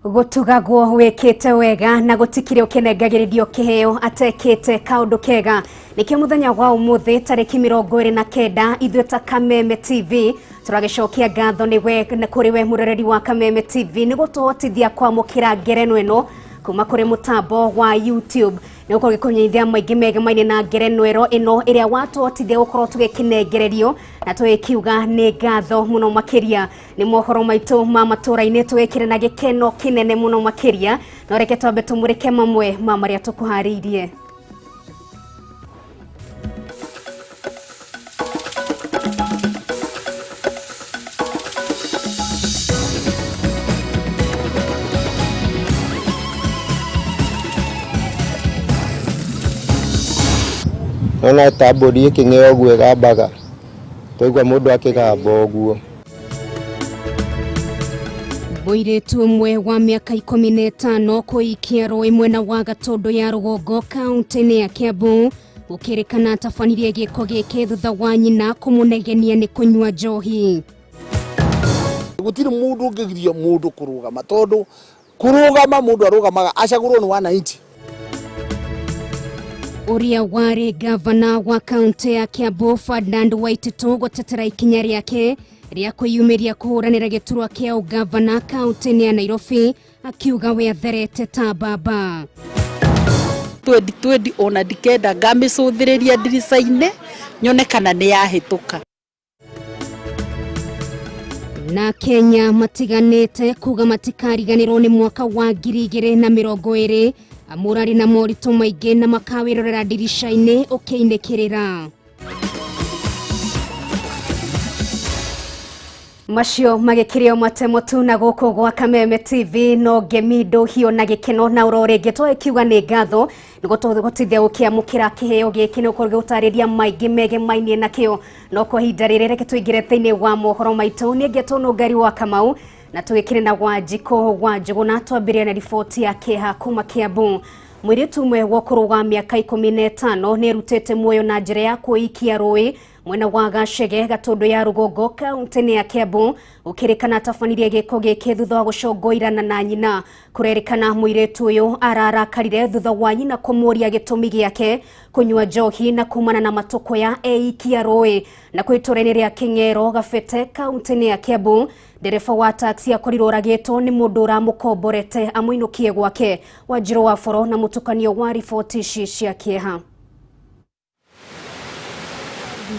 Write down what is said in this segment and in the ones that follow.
Gutugagwo wekete wega na gutikire ukenegagiririo kiheo atekete kaundu kega nikio muthenya wa umuthi tariki 29 ithuĩ ta Kameme TV turagicokia ngatho niwe kuri we muroreri wa Kameme TV ni gutũhotithia kwamũkĩra ngerenwa ĩno kuma kuri mutambo wa YouTube ni ukorwo gikunyithia maingĩ mega maine na ngerenwa ĩno ĩrĩa watũhotithia gukorwo tugikinengererio na tũikiuga ni ngatho muno makiria ni mohoro maitũ ma Matuuraini twekire na gikeno kinene muno makiria no reke twambe tumurike mamwe ma maria tukuhariirie. Nona tabori kingeo gwega baga toigwa mundu akigamba uguo. Mũirĩtu ũmwe wa mĩaka 15 kũikia rũĩ mwena wa Gatundu ya rũgongo kaunti-inĩ ya Kiambu gũkĩrĩkana tabanirie gĩko gĩkĩ thutha wa nyina kũmũnegenia nĩ kũnyua njohi. Gũtirĩ mũndũ ũngĩgiria mũndũ kũrũgama tondũ kũrũgama mũndũ arũgamaga acagũrwo nĩ 190. Uria wari gavana wa kaunti ya Kiambu Ferdinand Waititu gũtetera ikinya rĩake rĩa kwĩyumĩria kũhũranĩra gĩturwa kĩa ugavana kaunti-inĩ ya Nairobi akiuga we atherete ta baba. 2020 ona ndikenda ngamĩcũthĩrĩria ndirica-inĩ nyone kana nĩ yahĩtũka. Na Kenya matiganĩte kuga matikariganĩrwo nĩ mwaka wa 2020 amurari na moritũ maingĩ na makawĩrorera ndirica-inĩ ũkĩinĩkĩrĩra. Macio magĩkĩrio matemo tu na gũkũ gwa Kameme TV no ngemindo hiyo na gĩkeno na ũrorenge twĩkiuga nĩ ngatho nĩgũtũhotithia gũkĩamũkĩra kĩheo gĩkĩ nĩ ũkorwo gũtarĩria maingĩ mege mainie nakĩo no kwa ihinda rĩrĩ reke tũingĩre thĩinĩ wa mohoro maitũ nĩ ngetwo Nungari wa Kamau na tũgĩkĩrĩ na Wanjiko wa Njũgũ na twambĩrĩria na riboti ya kĩeha kuma Kiambu. Mũirĩtu ũmwe wa ũkũrũ wa mĩaka 15 nĩ erutĩte muoyo na njĩra ya kũikia rũĩ mwena wa Gacege Gatundu ya rũgongo kaunti-inĩ ya Kiambu ũkĩrĩkana tabanirie gĩko gĩkĩ thutha wa gũcongoirana na nyina. Kũrerĩkana mũirĩtu ũyũ ararakarire thutha wa nyina kũmũria gĩtũmi gĩake kũnyua njohi na kumana na matũkũ ya eikia rũĩ na kwĩtũra-inĩ rĩa Kĩng'ero Gabete kaunti-inĩ ya Kiambu. Ndereba wa taxi akorirwo oragĩtwo nĩ mũndũ ũramũkomborete amũinũkie gwake. Wanjirũ wa boro na mũtukanio wa riboti ici cia kĩeha.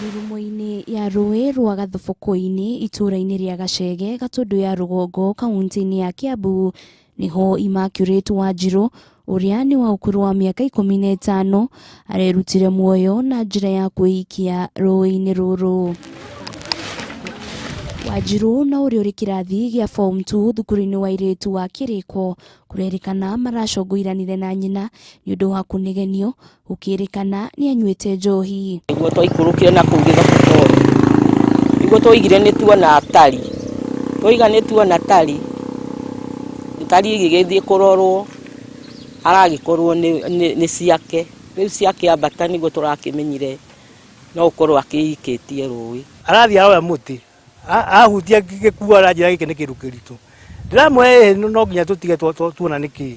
Rurumo-inĩ ya rũĩ rwa Gathoboko-inĩ itũra-inĩ rĩa Gacege Gatundu ya rũgongo kaunti-inĩ ya Kiambu niho Immaculate Wanjirũ ũrĩa nĩ wa ũkũrũ wa mĩaka 15 arerutire muoyo na njĩra ya kwĩikia rũĩ-inĩ rũrũ. Wanjirũ na ũrĩa ũrĩ kĩrathi gĩa form 2 thukuru-inĩ wa airĩtu wa Kĩrĩko kũrerĩkana maracongoiranire na nyina nĩ ũndũ wa kũnegenio gũkĩrĩkana nĩ anyuĩte njohi. Nĩguo twaikũrũkire na kũu Gĩthoboko nĩguo twaigire nĩ tuona tari twoiga nĩ tuona tari ĩgĩgĩthiĩ kũrorwo aragĩkorwo nĩ ciake rĩu ciakĩambata nĩguo tũrakĩmenyire no ũkorwo akĩikĩtie rũĩ. Arathiĩ aroya mũtĩ ahutia gĩkuo aranjĩra gĩkĩ nĩ kĩndũ kĩritũ ndĩramwe no nginya tũtige tuona nĩkĩ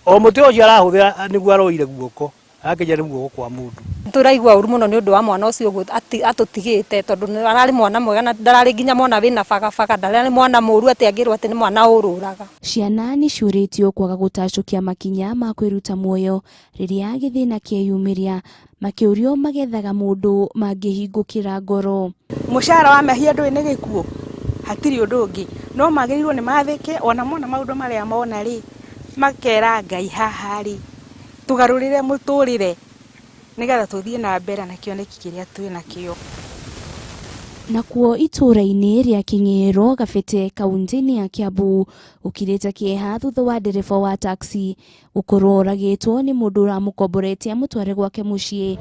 o mũtĩ ũcio arahũthĩra nĩguo aroire guoko akĩnja nĩ guoko kwa mũndũ. Tũraigua ũru mũno nĩ ũndũ wa mwana ũcio ũguo atũtigĩte tondũ ararĩ mwana mwega na ndararĩ nginya mwana wĩna bagabaga ndararĩ mwana mũru atĩ angĩrwo atĩ nĩ mwana ũrũraga. Ciana nĩ ciũrĩtio kwaga gũtacũkia makinya ma kwĩruta muoyo rĩrĩa gĩthĩna kĩeyumĩria makĩũrio magethaga mũndũ mangĩhingũkĩra ngoro. Mũcara wa mehia ndũĩ nĩ gĩkuũ hatirĩ ũndũ ũngĩ no magĩrĩirwo nĩ mathĩke ona mona maũndũ marĩa mona rĩ makera Ngai haha rĩ tugarũrĩre mũtũrĩre nĩgetha tũthiĩ na mbere na kĩoneki kĩrĩa twĩ nakĩo. Nakuo itũra-inĩ rĩa Kĩng'ero Gabete kaunti-inĩ ya Kiambu ũkirĩte kĩeha thutha wa ndereba wa taxi gũkorwo oragĩtwo nĩ mũndũ ũramũkomborete amũtware gwake mũciĩ.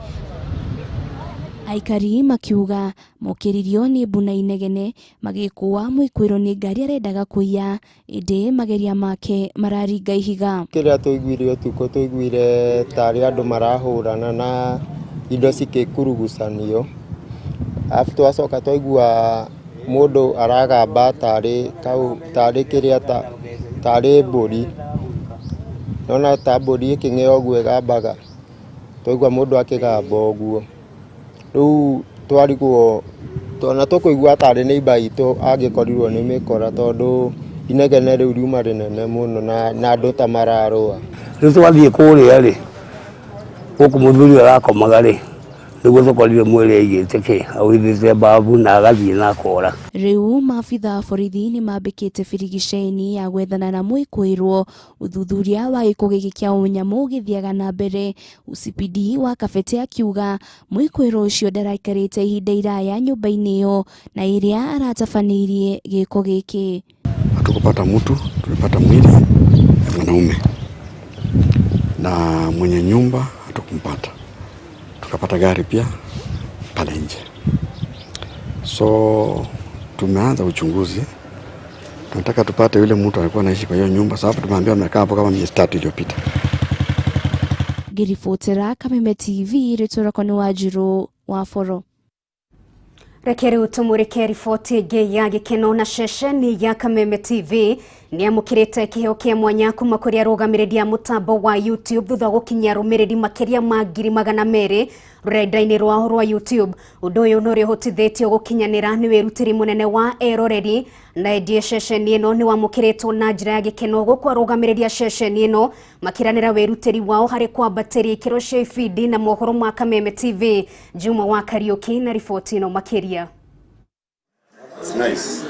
Aikari makiuga mokĩririo nĩ mbuna inegene magĩkũa mwĩkwĩrwo nĩ ngari arendaga kũiya ĩndĩ mageria make mararinga ihiga. Kĩrĩa tũiguire ũtukũ tũiguire tarĩ andũ marahũrana na indo cikĩkurugucanio. Afu twacoka twaigua mundu aragamba tari kiria tarĩ mbũri nona ta mbũri ĩkĩng'ea ũguo ĩgambaga twaigua mũndũ akĩgamba ũguo rĩu twarigwo twana tũkũigua tarĩ neighbor itũ angĩkorirwo nĩ mĩkora tondũ inegene rĩu riuma rĩnene mũno na andũ ta mararũa rĩu twathiĩ kũrĩa rĩ gũkũ mũthuri arakomaga rĩ nĩguo tũkorire mwĩrĩ aigĩte aũithĩte mbavu na agathiĩ na akora. Rĩu maabitha a borithi nĩ mambĩkĩte birigiceni ya gwethana na mwĩkũĩrwo ũthuthuria wa gĩko gĩkĩ kĩa ũnyamũ gĩthiaga na mbere. UCPD wa Kabete akiuga mwĩkũĩrwo ũcio ndaraikarĩte ihinda iraya nyũmba-inĩ ĩyo na ĩrĩa aratabanĩirie gĩko gĩkĩ. Hatukupata mtu, tulipata mwili ya mwanaume na mwenye nyumba hatukumpata. Tukapata gari pia pale nje. So tumeanza uchunguzi. Tunataka tupate yule mtu alikuwa anaishi kwa hiyo nyumba sababu tumeambiwa amekaa hapo kama miezi 3 iliyopita. Ngiribotera Kameme TV ritorako ni Wanjiru wa Foro. Reke rĩu tũmũrĩke riboti ĩngĩ ya gĩkeno na ceceni ya Kameme TV nĩ amũkĩrĩte kĩheo kĩa mwanya kuma kũrĩ arũgamĩrĩri a mũtambo wa YouTube thutha gũkinyia arũmĩrĩri makĩria ma 200,000 rũrenda-inĩ rwa YouTube. Ũndũ ũyũ nĩ ũrĩhotithĩtio gũkinyanĩra nĩ wĩrutĩri mũnene wa eroreri na endie ceceni ĩno nĩ wamũkĩrĩtwo na njĩra ya gĩkeno gũkũ arũgamĩrĩri a ceceni ĩno makĩranĩra wĩrutĩri wao harĩ kwambatĩria ikĩro cia ibindi na mohoro ma Kameme TV. Juma wa Kariuki na riboti ĩno makĩria.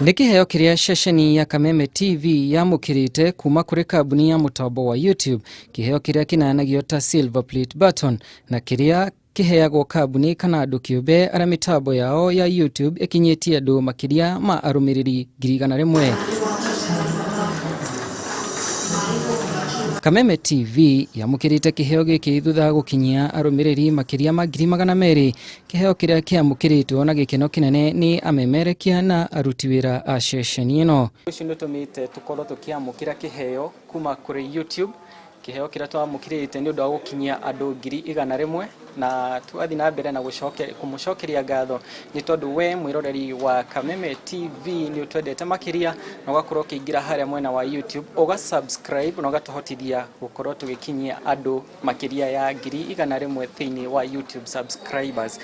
Nĩ kĩheo kĩrĩa ceceni ya Kameme TV yamũkĩrĩte kuma kũrĩ kambuni ya mũtambo wa YouTube, kĩheo kĩrĩa kĩnanagio ta silver plate button na kĩrĩa kĩheagwo kambuni kana andũ kĩũmbe arĩa mĩtambo yao ya YouTube ĩkinyĩtie andũ makĩria ma arũmĩrĩri 100,000. Kameme TV yamũkĩrĩte kĩheo gĩkĩ thutha gũkinyia arũmĩrĩri makĩria ma 200,000, kĩheo kĩrĩa kĩamũkĩrĩtwo na gĩkeno kĩnene nĩ amemerekia na aruti wĩra a ceceni ĩno. Ũcio nĩ ũtũmĩte tũkorwo tũkĩamũkĩra kĩheo kuma kũrĩ YouTube, kĩheo kĩrĩa twamũkĩrĩte nĩ ũndũ wa gũkinyia andũ 100,000 na twathiĩ na mbere na kũmũcokeria ngatho nĩ tondũ we mwĩroreri wa Kameme TV nĩ ũtwendete makĩria na ũgakorwo ũkĩingĩra harĩa mwena wa YouTube ũgasubscribe na ũgatũhotithia gũkorwo tũgĩkinyia andũ makĩria ya 100,000 thĩinĩ wa YouTube subscribers.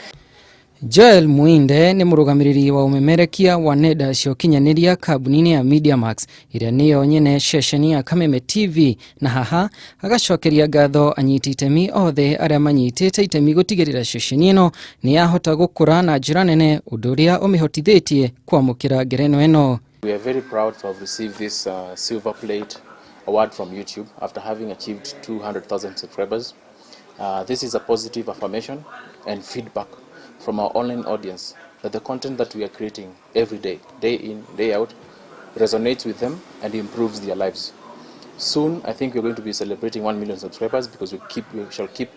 Joel Muinde nĩ mũrũgamĩrĩri wa ũmemerekia wa nenda cia ũkinyanĩria kambuni-inĩ ya Mediamax ĩrĩa nĩyo nyene ceceni ya Kameme TV, na haha agacokeria ngatho anyiti itemi othe arĩa manyitĩte itemi gũtigĩrĩra ceceni ĩno nĩ yahota gũkũra na njĩra nene, ũndũ ũrĩa ũmĩhotithĩtie kwamũkĩra ngerenwa ĩno. We are very proud to have received this silver plate award from YouTube after having achieved 200,000 subscribers. This is a positive affirmation and feedback from our online audience that the content that we are creating every day, day in, day out, resonates with them and improves their lives. Soon, I think we're going to be celebrating 1 million subscribers because we shall keep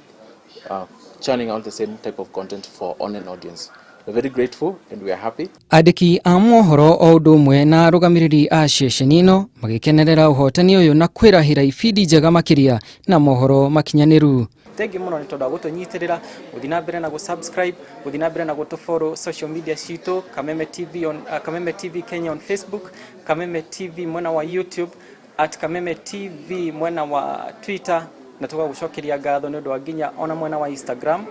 churning out the same type of content for online audience. We're very grateful and we are happy. Andĩki a mohoro o ũndũ ũmwe na arũgamĩrĩri a ceceni ĩno magĩkenerera ũhotani ũyũ na kwĩrahĩra ibindi njega makĩria na mohoro makinyanĩru. Thengi mũno nĩ tondũ wa gũtũnyitĩrĩra, gũthiĩ na mbere na gũsubscribe, gũthiĩ na mbere na gũtũfollow social media citũ, Kameme TV Kameme TV Kenya on Facebook, Kameme TV mwena wa YouTube, @Kameme TV mwena wa Twitter, na tũgagũcokeria ngatho nĩ ũndũ wa nginya ona mwena wa Instagram,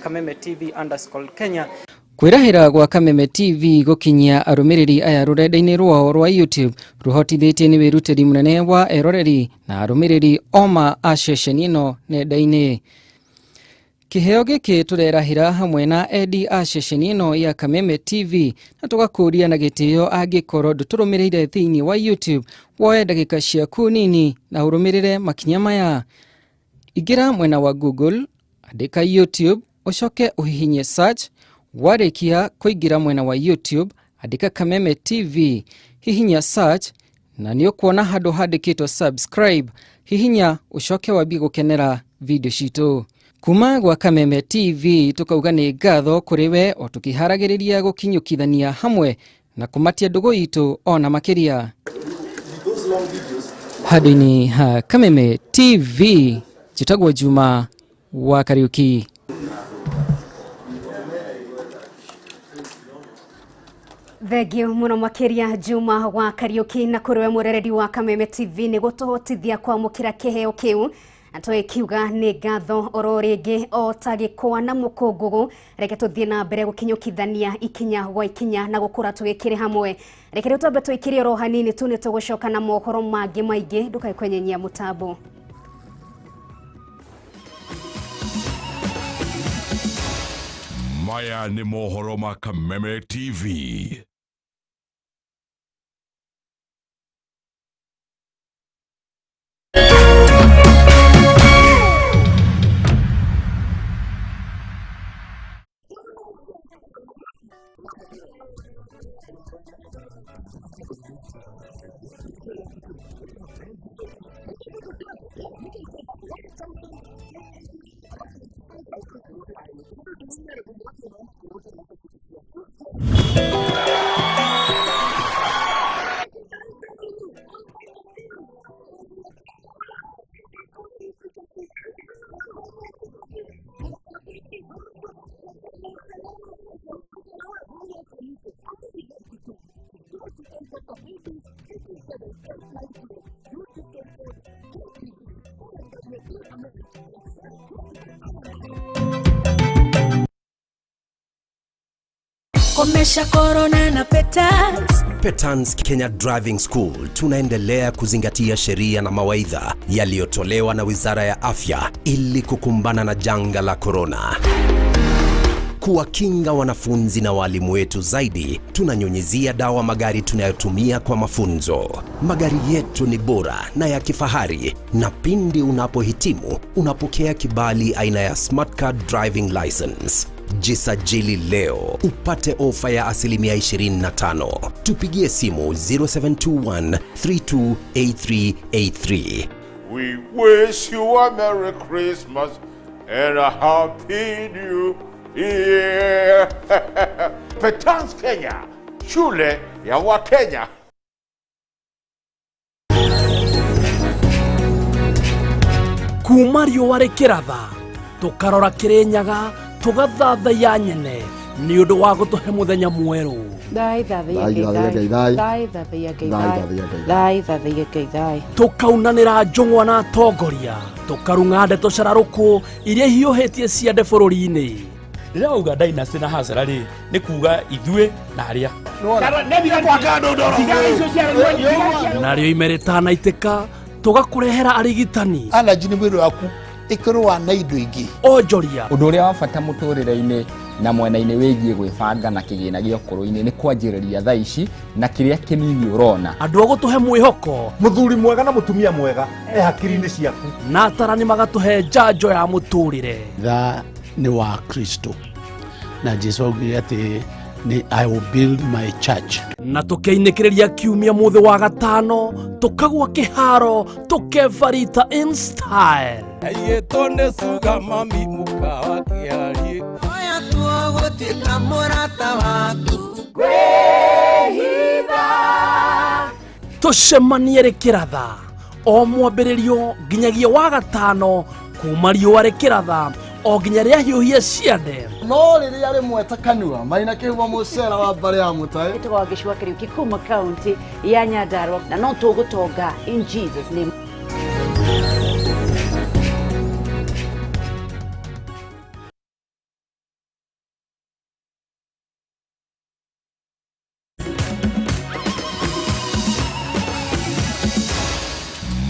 Kameme TV_Kenya. Kwĩrahĩra gwa Kameme TV gũkinyia arũmĩrĩri aya rũrenda-inĩ rwao rwa YouTube rũhotithĩtie nĩ wĩrutĩri mũnene wa eroreri na arũmĩrĩri oma a ceceni ĩno nenda-inĩ. Kĩheo gĩkĩ tũrerahĩra hamwe na endi a ceceni ĩno ya Kameme TV na tũgakũria na gĩtĩo angĩkorwo ndũtũrũmĩrĩire thĩinĩ wa YouTube, woe ndagĩka ciaku nini na ũrũmĩrĩre makinya maya. Ingĩra mwena wa Google, andĩka YouTube, ũcoke ũhihinye search. Warĩkia kũingĩra mwena wa YouTube, andĩka Kameme TV, hihinya search na nĩ ũkuona handũ handĩkĩtwo subscribe, hihinya ũcoke wambie gũkenera video citũ. Kuma gwa Kameme TV tũkauga nĩ ngatho kũrĩ we o tũkĩharagĩrĩria gũkinyũkithania hamwe na kũmatia ndũgũ itũ ona makĩria. Handũ-inĩ ha Kameme TV, njĩtagwo Juma wa Kariuki. Thegio muno makiria Juma wa Kariuki na kuriwe murereri wa Kameme TV ni gutuhotithia kwamukira kiheo kiu atoe kiuga ni ngatho ororingi otagikwa na mukungugu reke tuthie na mbere gukinyukithania ikinya gwa ikinya na gukura tugikire hamwe reke rĩu twambe tũikirie ro hanini tu nĩ tũgũcoka na mohoro mangĩ maingĩ ndũkaikwenyenyia mũtambo. Maya ni mohoro ma Kameme TV. Komesha corona na Petans. Petans Kenya Driving School tunaendelea kuzingatia sheria na mawaidha yaliyotolewa na Wizara ya Afya ili kukumbana na janga la corona. Kuwakinga wanafunzi na walimu wetu zaidi, tunanyunyizia dawa magari tunayotumia kwa mafunzo. Magari yetu ni bora na ya kifahari, na pindi unapohitimu unapokea kibali aina ya Smart Card Driving License. Jisajili leo upate ofa ya 25%. Tupigie simu 0721 328383. We wish you a Merry Christmas and a Happy New Year. Petans Kenya, shule ya Wakenya. Kumario warekeratha tukarora kirenyaga tugathatha ya nyene ni undu wa gutuhe muthenya mweru. Tukaunanira njung'wa na atongoria tukarunga ndeto cararuku iria hiuhitie ciande bururi-ini. Rirauga Dynasty na Hasara ri ni kuga ithue na aria nario imeretana iteka tugakurehera arigitani allergy ni mwiri waku ikorwa na indo ingi onjoria undu uria wa bata muturire-ini na mwena-ini wigie gwibanga na kigina gio kuru-ini ni kwanjiriria thaa ici na kiria kinini urona andu agutuhe mwihoko muthuri mwega na mutumia mwega hakiri-ini ciaku na atarani magatuhe njanjo ya muturire. Tha ni wa Kristo na Jesu augire ati ni I will build my church. Na tukeinekiriria kiumia muthe wa gatano tukagwa kiharo tukevarita in style ayetonde suga mami mukawa kiari oya tuogotika murata watu gwehitha tucemanie rikiratha o mwambiririo nginyagia wa gatano kuma riũa rikiratha o nginya ria hiũhia ciande no riria rimwe ta kanua maina kihumo mucera wa mbare ya mutai gitwa gicwa Kariuki kuma county ya Nyandarua na no tugutonga in Jesus name.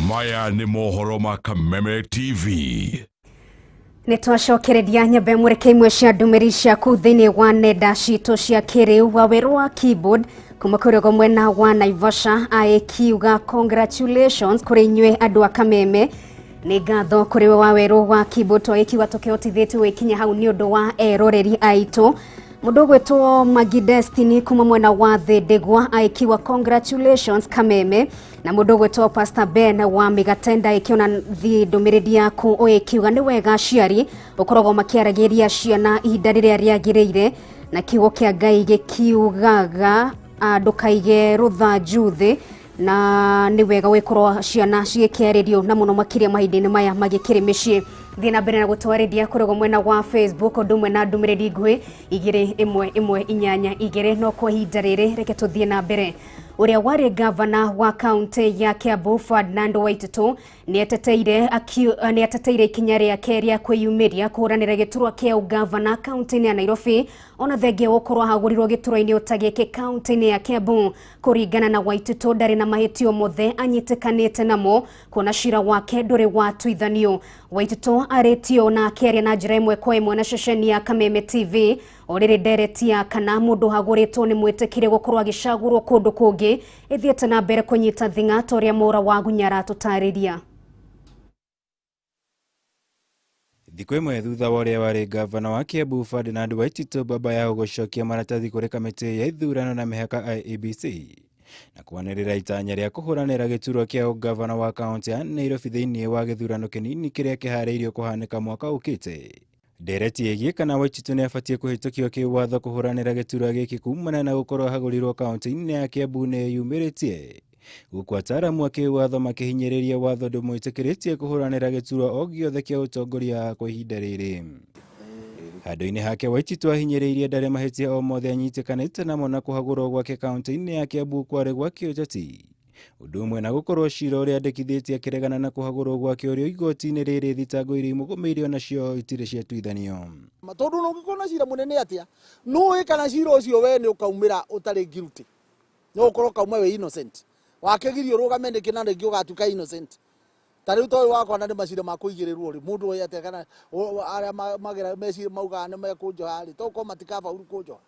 Maya ni mohoro ma Kameme TV. Nitwacokereria nyambe mureke imwe cia ndumĩrĩri ciaku thĩinĩ wa nenda citũ cia kĩrĩu. Waweru wa keyboard kuma kũrĩ mwena wa Naivasha akiuga congratulations kũrĩ inyuĩ andũ a Kameme. Nĩ ngatho kũrĩ Waweru wa keyboard akiuga tũkĩhotithĩtie gũkinya hau nĩ ũndũ wa eroreri aitũ. Mũndũ gwĩtwo Magi Destiny kuma mwena wa Thĩndĩgwa akiuga congratulations Kameme. Na mũndũ gwĩtwo Pastor Ben wa Migatenda akiona ndũmĩrĩri yaku akiuga nĩ wega aciari ũkoragwo makĩaragĩria ciana ihinda rĩrĩa rĩagĩrĩire na kiugo kĩa Ngai gĩkiugaga ndũkaige rũthanju thĩ na nĩ wega gũkorwo ciana cigĩkĩarĩrio na mũno makĩria mahinda-inĩ maya magĩkĩrĩ mĩciĩ. thina mbere na gutwarithia kurogo mwena wa Facebook ndumwe na ndumiriri ngui 2112 no kwa ihinda riri reke tuthie na mbere. Uria wari gavana wa kaunti ya Kiambu Ferdinand Waititu ni ateteire ikinya riake ria kwiyumiria kuhuranira giturwa kia ugavana kaunti ya Nairobi ona thenge gukorwo hagurirwo gituro-ini utagike kaunti ya Kiambu. Kuringana na Waititu ndari na mahitio mothe anyitikanite namo kuona cira wake nduri watuithanio. Waititu aretio na akiaria na njira imwe kwa imwe na ceceni ya Kameme TV oriri nderetia kana mundu haguritwo ni mwitikire gukorwo agicagurwo kundu kungi ithiete na mbere kunyita thinga toria mura wa gunyara tutariria. Thikũ ĩmwe thutha wa ũrĩa warĩ gavana wa Kiambu Ferdinand Waititu baba yao gũcokia maratathi kũrĩ kamĩtĩ ya ithurano na mĩhaka IEBC na kwanĩrĩra itanya rĩa kũhũranĩra gĩturwa kĩa ũgavana wa kaunti ya Nairobi thĩinĩ wa gĩthurano kĩnini kĩrĩa kĩharĩirio kũhanĩka mwaka ũkĩte. Ndereti ĩgiĩ kana Waititu nĩ abatie kũhĩtũkio kĩwatho kũhũranĩra gĩturwa gĩkĩ kumana na gũkorwo hagũrirwo kaunti-inĩ ya Kiambu nĩ yumĩrĩtie. Gũkũ ataaramu a kĩwatho makĩhinyĩrĩria watho ndũmwĩtĩkĩrĩtie kũhũranĩra gĩturwa o gĩothe kĩa ũtongoria kwa ihinda rĩrĩ. Handũ-inĩ hake Waititu ahinyĩrĩirie ndarĩ mahĩtia o mothe anyitĩkanĩte namo na kũhagũrwo gwake kaunti-inĩ ya Kiambu kwarĩ gwa kĩũteti. Ũndũ ũmwe na gũkorwo cira ũrĩa andĩkithĩtie akĩregana na kũhagũrwo gwake ũrĩo igoti-inĩ rĩrĩ thitango iria imũgũmĩire nacio itirĩ ciatuithanio. Tondũ no ũngĩkorwo na cira mũnene atĩa nũĩ kana cira ũcio we nĩ ũkaumĩra ũtarĩ guilty, no ũkorwo kauma we innocent wakĩgirio rũgame nĩkĩ na rĩngĩ ũgatuĩka innocent. Ta rĩu toĩ wakwa na nĩ macira ma kũigĩrĩrwo rĩ mũndũ ũyũ atĩa kana arĩa magera mecira maugaga nĩ mekũnjoha rĩ tokorwo matikabauru kũnjoha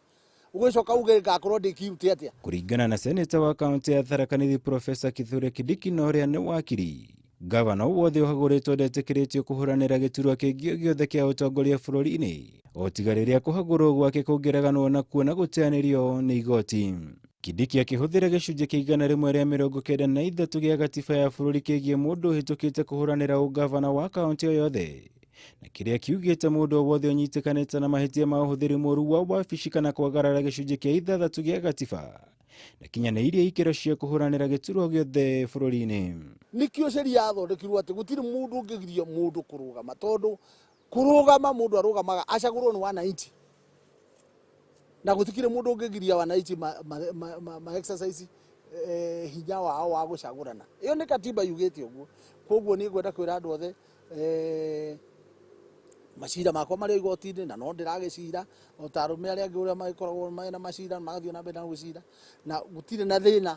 ugicoka uge ngakorwo ndi guilty atia. Kuringana na seneta wa kaunti ya Tharaka Nithi Professor Kithure Kindiki na ũrĩa nĩ wakiri, gavana wothe ũhagũrĩtwo ndetĩkĩrĩtio kũhũranĩra gĩturwa kĩngĩ gĩothe kĩa ũtongoria bũrũri-inĩ o tiga rĩrĩa kũhagũrwo gwake kũngĩreganwo na kuona gũteanĩrio nĩ igoti. Kindiki akĩhũthĩra gĩcunjĩ kĩa 193 gĩa gatiba ya bũrũri kĩgiĩ mũndũ ũhĩtũkĩte kũhũranĩra ũgavana wa kaunti o yothe na kĩrĩa kiugĩte mũndũ o wothe ũnyitĩkanĩte na mahĩtia ma ũhũthĩri mũru wa wabici kana kwagarara gĩcunjĩ kĩa 6 gĩa gatiba na kinyanĩirie ikĩro cia kũhũranĩra gĩturwa gĩothe bũrũri-inĩ. Nĩkĩo sheria yathondekirwo atĩ gũtirĩ mũndũ ũngĩgiria mũndũ kũrũgama tondũ kũrũgama mũndũ arũgamaga acagũrwo nĩ wananchi na gũtikĩrĩ mũndũ ũngĩgiria wananchi ma exercise hinya wao wa gũcagũrana. Ĩyo nĩ katiba yugĩte ũguo. Koguo nĩ ngwenda kwĩra andũ othe macira makwa marĩ igoti-inĩ na no ndĩragĩcira o ta arũme arĩa angĩ ũrĩa magĩkoragwo mena macira magathiĩ na mbere na gũcira na gũtirĩ na thĩna.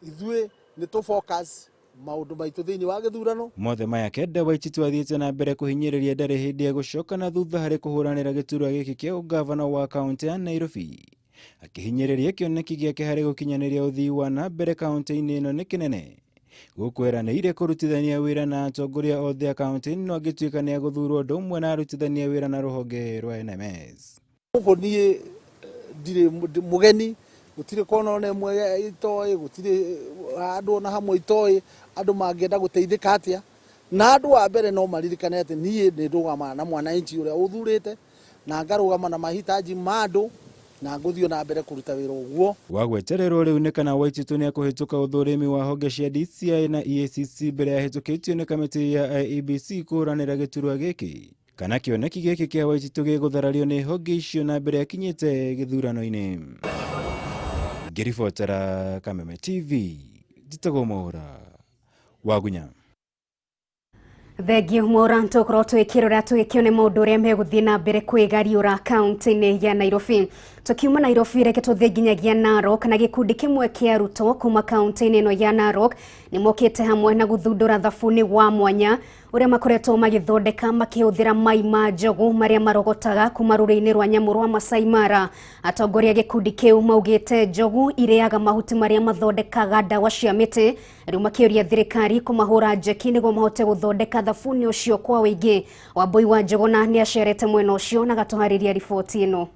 Ithuĩ nĩ tũ focus maũndũ maitũ thĩinĩ wa gĩthurano. Mothe maya kenda Waititu athiĩte na mbere kũhinyĩrĩria ndarĩ hĩndĩ ya gũcoka na thutha harĩ kũhũranĩra gĩturwa gĩkĩ kĩa ũgavana wa kaunti ya Nairobi, akĩhinyĩrĩria kĩoneki gĩake harĩ gũkinyanĩria ũthii wa na mbere kaunti-inĩ ĩno nĩ kĩnene. Gũkũ eranĩire kũrutithania wĩra na atongoria othe a kaunti-inĩ no angĩtuĩka nĩ agũthurwo ũndũ ũmwe na arutithania wĩra na rũhonge rwa NMS. Gũkũ niĩ ndirĩ mũgeni, gũtirĩ kona ona ĩmwe itoĩ, gũtirĩ andũ ona hamwe itoĩ andũ mangĩenda gũteithĩka atĩa, na andũ wa mbere no maririkane atĩ niĩ nĩ ndũgamaga na mwananchi ũrĩa ũthurĩte na ngarũgama na mahitaji ma andũ na ngũthiĩ na mbere kũruta wĩra ũguo. Wagwetererwo rĩu nĩ kana Waititu nĩ akũhĩtũka ũthũrĩmi wa honge cia DCI na EACC mbere ya hĩtũkĩtio nĩ kamĩtĩ ya IEBC kũhũranĩra gĩturwa gĩkĩ, kana kĩoneki gĩkĩ kĩa Waititu gĩgũtharario nĩ honge icio na mbere yakinyĩte gĩthurano-inĩ. Ngĩribotera Kameme TV, njĩtagwo Mwaũra Wagunya. Thengio Mwaũra tũkorwo twĩkĩrora twĩkĩone maũndũ ũrĩa megũthiĩ na mbere kwĩgariũra kaunti-inĩ ya Nairobi. Tukiuma Nairobi reke tũthiĩ nginyagia Narok na gĩkundi kĩmwe kĩa arutwo kuma kaunti-inĩ ĩno ya Narok nĩ mokĩte hamwe na gũthundũra thabuni wa mwanya ũrĩa makoretwo magĩthondeka makĩhũthĩra mai ma njogu marĩa marogotaga kuma rũrĩ-inĩ rwa nyamũ rwa Masai Mara. Atongoria gĩkundi kĩu maugĩte njogu irĩaga mahuti marĩa mathondekaga ndawa cia mĩtĩ, rĩu makĩũria thirikari kũmahũra njeki nĩguo mahote gũthondeka thabuni ũcio kwa wĩingĩ. Wambui wa Njũgũna nĩ acerete mwena ũcio na gatũharĩria riboti ĩno.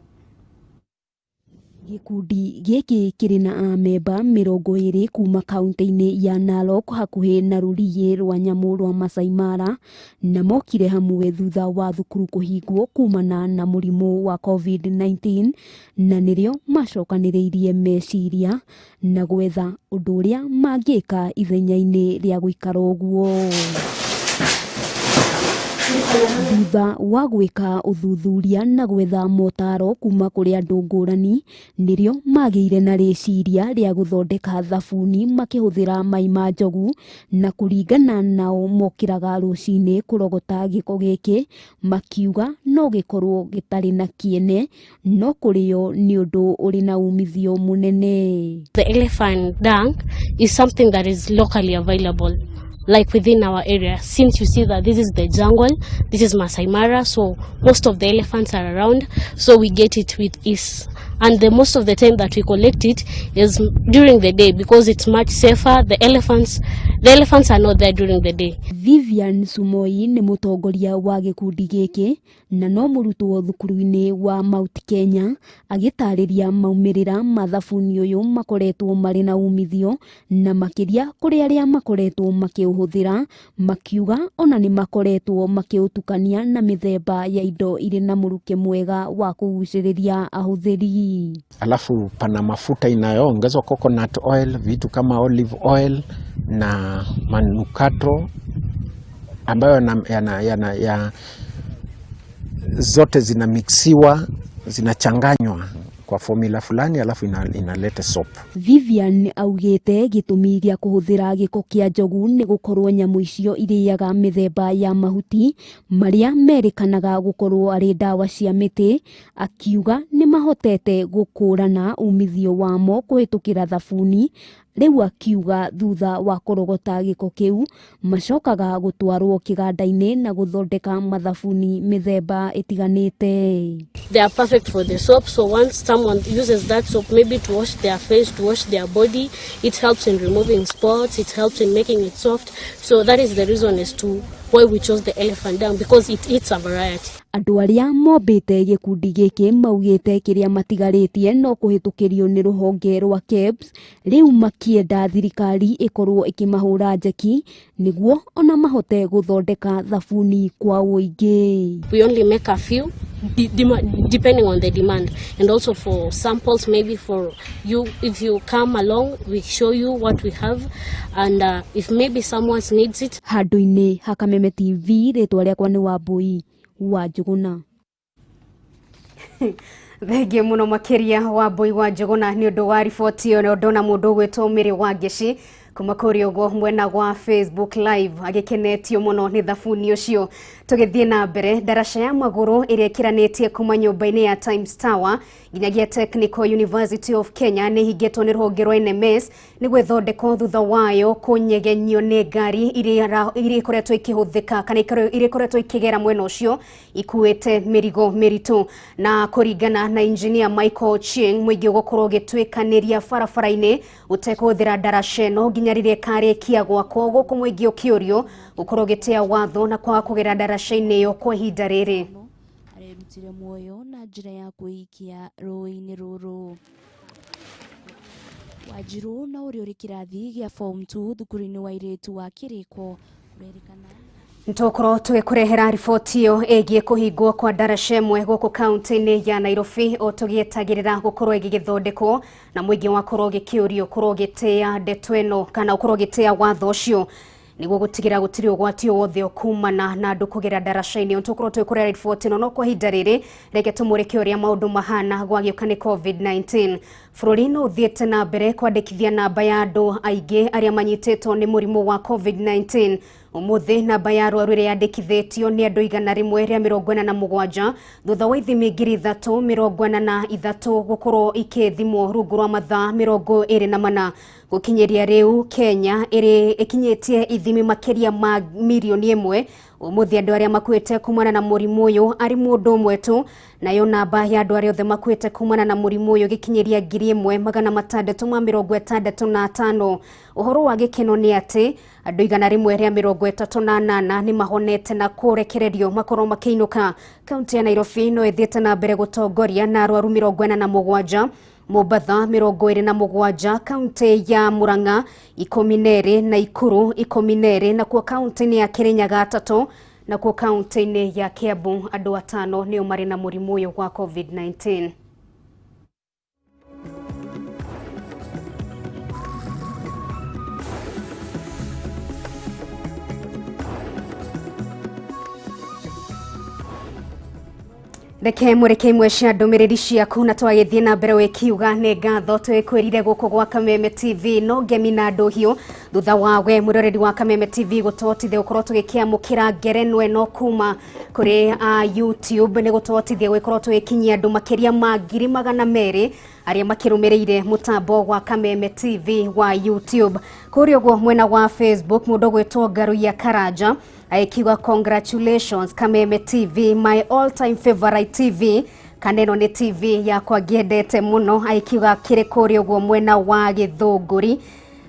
Gĩkundi gĩkĩ kĩrĩ na amemba 20 kuma kaunti-inĩ ya Narok hakuhĩ na rũriĩ rwa nyamũ rwa Masai Mara na mokire hamwe thutha wa thukuru kũhingwo kumana na mũrimũ wa COVID-19 na nĩrĩo macokanĩrĩirie meciria na gwetha ũndũ ũrĩa mangĩka ithenya-inĩ rĩa gũikara ũguo. thutha wa gwika uthuthuria na gwetha motaro kuma kuri andu ngurani nirio magire na riciria ria guthondeka thabuni makihuthira mai ma njogu na kuringana nao mokiraga rucini kurogota giko giki makiuga no gikorwo gitari na kiene no kurio ni undu uri na umithio munene. The elephant dung is something that is locally available, like within our area. Since you see that this is the jungle, this is Masai Mara, so most of the elephants are around, so we get it with ease. And the most of the time that we collect it is during the day because it's much safer. The elephants are not there during the day. Vivian Sumoi ni mutongoria wa gikundi giki na no murutwo thukuru-ini wa Mount Kenya agitariria maumirira mathabuni uyu makoretwo mari na umithio na makiria kuri aria makoretwo makiuhuthira makiuga ona ni makoretwo makiutukania na mithemba ya indo iri na muruke mwega wa kuguciriria ahuthiri. Alafu pana mafuta inayoongezwa coconut oil, vitu kama olive oil na manukato ambayo zote zinamixiwa, zinachanganywa kwa formula fulani alafu inaleta soap. Vivian augete gitumi gya kuhuthira giko kia njogu ni gukorwo nyamu icio iriaga mithemba ya mahuti maria merikanaga gukorwo ari dawa cia miti, akiuga ni mahotete gukurana umithio wamo kuhitukira thabuni. Riu akiuga thutha wa kurogota giko kiu macokaga gutwarwo kiganda-ini na guthondeka mathabuni mithemba itiganite. They are perfect for the soap, so once someone uses that soap maybe to wash their face, to wash their body, it helps in removing spots, it helps in making it soft. So that is the reason as to why we chose the elephant dung, because it eats a variety. Andu aria mombite gikundi giki maugite kiria matigaritie no kuhitukirio ni ruhonge rwa KEBS. Riu makienda thirikari ikorwo ikimahura njeki niguo ona mahote guthondeka thabuni kwa uingi. We only make a few depending on the demand, and also for samples, maybe for you, if you come along we show you what we have, and if maybe someone needs it. Handu-ini ha Kameme TV ritwa riakwa ni Wambui wa Njuguna. Thenge muno makiria Wambui wa Njuguna ni undu wa riboti yo ndona mundu gwetwo Miri wa Ngeci kuma kuri ugo mwena gwa Facebook live agikenetio muno ni thabuni ucio. Tugithie na mbere, daraca ya maguru iria ikiranetie kuma nyumba-ini ya Times Tower nginyagia Technical University of Kenya ni higetwo ni ruhonge rwa NMS ni gwethondeka thutha wayo kunyegenyo ni ngari iria ikoretwo ikihuthika kana iria ikoretwo ikigera mwena ucio ikuite mirigo miritu. Na kuringana na engineer Michael Ching, mwingi gukorwo gitwikaniria barabara-ini utekuthira daraca ino nginya riria karekia gwako guku mwingi ukiorio gukorwo gitia watho na kwa kugera daraca-ini yo kwa ihinda riri. Arerutire muoyo na njira ya kuikia rũĩ-inĩ rũrũ. Wanjiru na ũrĩa ũrĩ kĩrathi gĩa form 2 thukuru-inĩ wa airĩtu wa Kĩrĩko ũrerĩkana Ntokoro tugekurehera riboti yo egie kuhingwo kwa daraca imwe guku kaunti-ini ya Nairobi o tugietagirira gukorwo igithondekwo na mwingi wa korwo gikiurio korwo gitia ndeto ino kana ukorwo gitia watho ucio niguo gutigira gutiri ugwati wothe okumana na andu kugera daraca-ini. Ntokoro tugekurehera riboti no kwa ihinda riri reke tumurike uria maundu mahana gwagiuka ni COVID-19. Bururi no uthiete na mbere kwandikithia namba ya andu aingi aria manyitetwo ni murimu wa COVID-19. Umuthi namba ya arwaru iria yandikithitio ni andu 147 thutha wa ithimi 343 gukorwo ikithimwo rungu rwa mathaa 24. Gukinyeria riu Kenya iri ikinyetie ithimi makiria ma milioni 1. Umuthi andu aria makuite kumana na murimu uyu ari mundu umwe tu, nayo namba ya andu aria othe makuite kumana na murimu uyu gikinyeria 1,665. Uhoro wa gikeno ni ati andu 138 ni mahonete na kurekererio makorwo makiinuka. Kaunti ya Nairobi no ithiete na mbere gutongoria na arwaru 47, Mombasa 27, kaunti ya Murang'a 12, Nakuru 12, na kwa kaunti ya Kirinyaga 3, na kwa kaunti ya Kiambu andu 5 nio mari na murimu uyu wa COVID-19. Reke mureke imwe cia ndumiriri ciaku na twagithie na mbere wikiuga ni ngatho twikwirire guku gwa Kameme TV no ngemi na nduhio thutha wawe muroreri wa Kameme TV gutotithia gukorwo tugikiamukira ngerenwe no kuma kuri YouTube ni gutotithia gukorwo tugikinyia andu makiria ma 200,000 aria makirumirire mutambo wa Kameme TV wa YouTube. Kuri ogwo mwena wa Facebook mundu gwitwo Ngaruya Karanja aikiwa congratulations Kameme TV, my all time favorite TV. Kaneno ni TV yakwa ngiendete muno, aikiwa kiri kuri ogwo mwena wa Githunguri.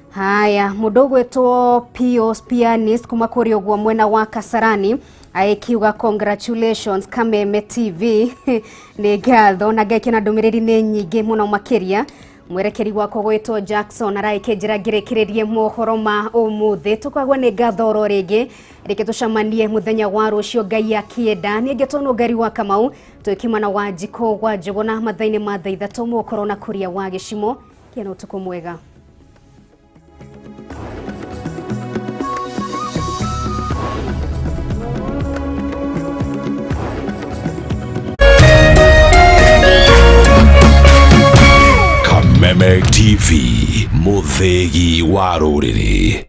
Haya, mundu gwitwo Pios Pianist kuma kuri ogwo mwena wa Kasarani aikiwa congratulations Kameme TV. Ni ngatho na ngekena ndumiriri ni nyingi muno makiria. Mwerekeri wako gwitwo Jackson araikejera ngirekererie mohoro ma umuthi tukagwa ni ngatho ro ringi reke tucamanie muthenya wa rucio Ngai akienda ni ngeto Nungari wa Kamau twikimana wa Njiko wa Njuguna mathaini ma thaa 3 mukoro na kuria wa gicimo kiena utuku mwega. Kameme TV, muthegi wa ruriri.